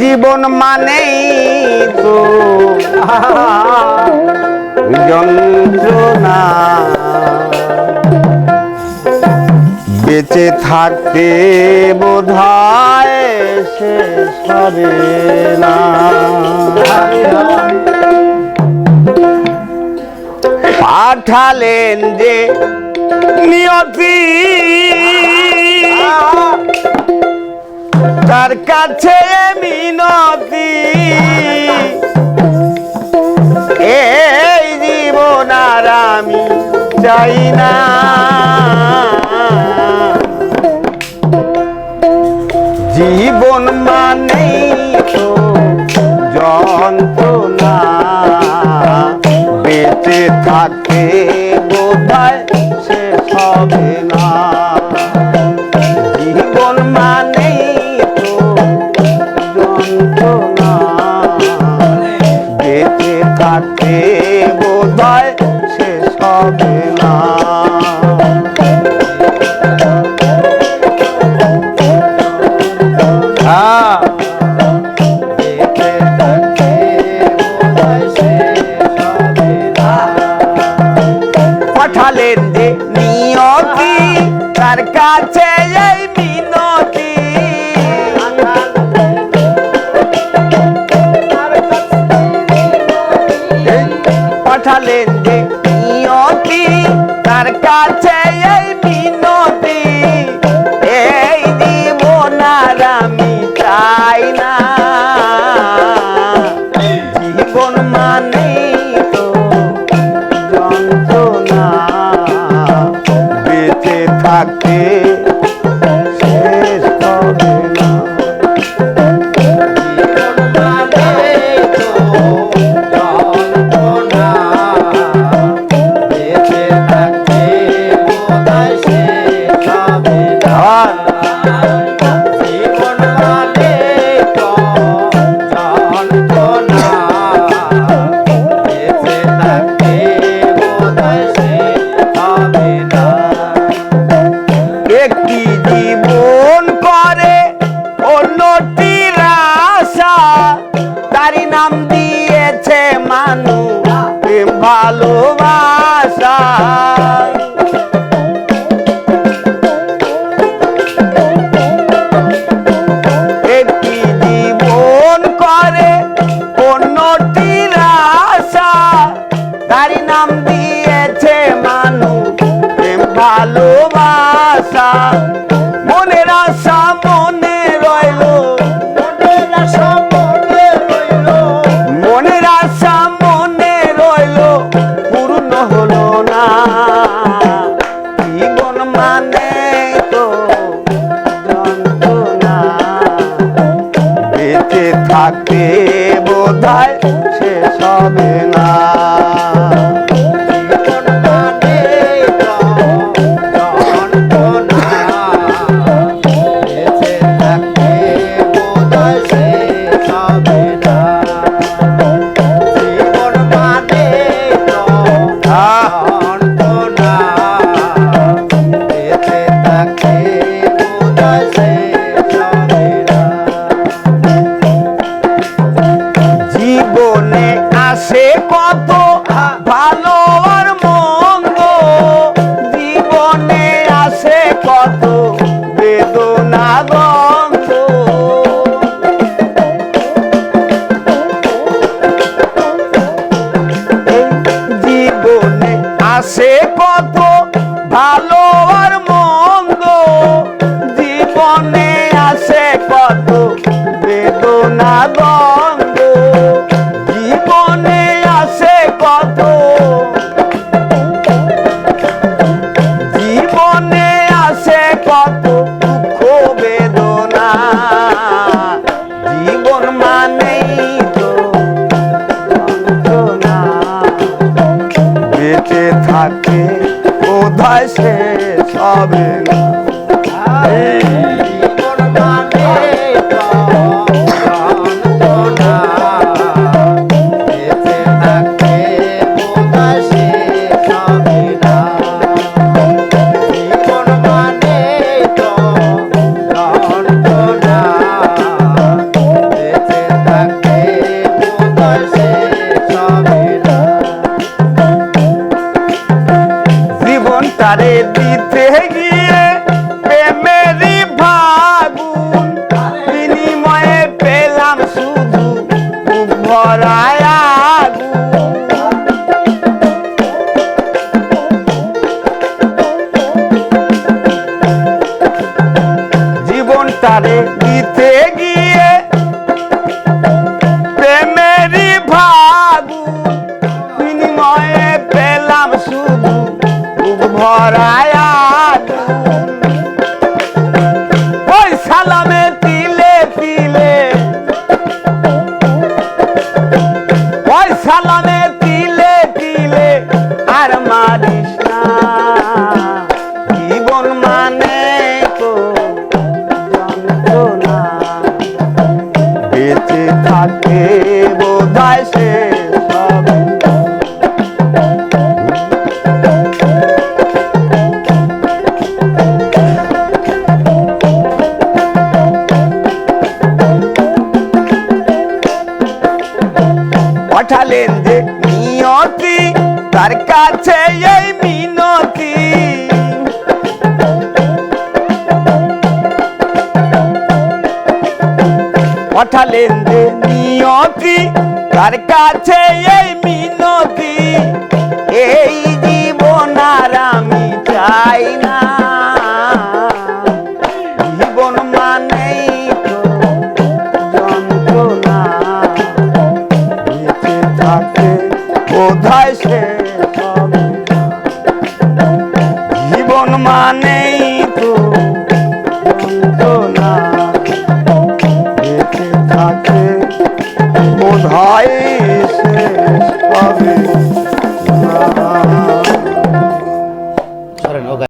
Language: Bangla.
জীবন মানেই তো যন্ত্রণা, বেঁচে থাকতে বোধহয় শেষ হবে না। পাঠালেন যে নিয়তি তার কাছে মিনতি, এই জীবন আর আমি চাই না। জীবন মানেই তো যন্ত্রণা, বেঁচে থাকতে বোধহয় শেষ হবে না। জীবন মানেই তো যন্ত্রণা, বেঁচে থাকতে বোধহয় শেষ হবে না। পাঠালেন যে নিয়তি তার কাছে এই মিনতি, পাঠালেন যে নিয়তি তার কাছে এই মিনতি, এই জীবন আর আমি চাই না। জীবন মানেই তো যন্ত্রণা, বেঁচে থাকতে শেষ হবে না। একটি জীবন করে অন্যটির আশা, তারই নাম দিয়েছে মানুষ প্রেম ভালোবাসা। একটি জীবন করে অন্যটির আশা, তারই নাম দিয়েছে মানুষ প্রেম ভালোবাসা। মনের আশা মনে রইল, মনের আশা মনে রইল, মনের আশা মনে রইল, পূর্ণ হলো না। জীবন মানে তো যন্ত্রণা, বেঁচে থাকতে বোধহয় শেষ হবে না। জীবনে আসে কত ভালো আর মন্দ, জীবনে আসে কত বেদনা দ্বন্দ্ব। জীবনে আসে কত ভালো আর মন্দ, জীবনে আসে কত বেদনা দ্বন্দ্ব। জীবনে আসে কত, জীবনে আসে কত দুঃখ বেদনা। জীবন মানেই তো যন্ত্রণা, বেঁচে থাকে বোধহয় শেষ হবে না। জীবন মানেই তো যন্ত্রণা, বেঁচে থাকে বোধহয় শেষ হবে না। জীবন মানেই তো যন্ত্রণা, বেঁচে তারে দিতে গিয়ে প্রেমেরই ভাগুন বিনিময়ে পেলাম শুধু বুক ভরায় আগুন। ওই সালামে তিলে তিলে, ওই সালামে তিলে তিলে আর মারিস না, জীবন মানে তো যন্ত্রণা, বেঁচে থাকে বোধহয় সে সব। পাঠালেন যে নিয়তি তার কাছে এই মিনতি, পাঠালেন যে নিয়তি তার কাছে এই মিনতি, এই জীবন আর আমি চাই না, জীবন মানেই তো যন্ত্রণা, বেঁচে থাকে বোধহয় সে সব। জীবন মানেই তো যন্ত্রণা, বেঁচে থাকে বোধহয় সে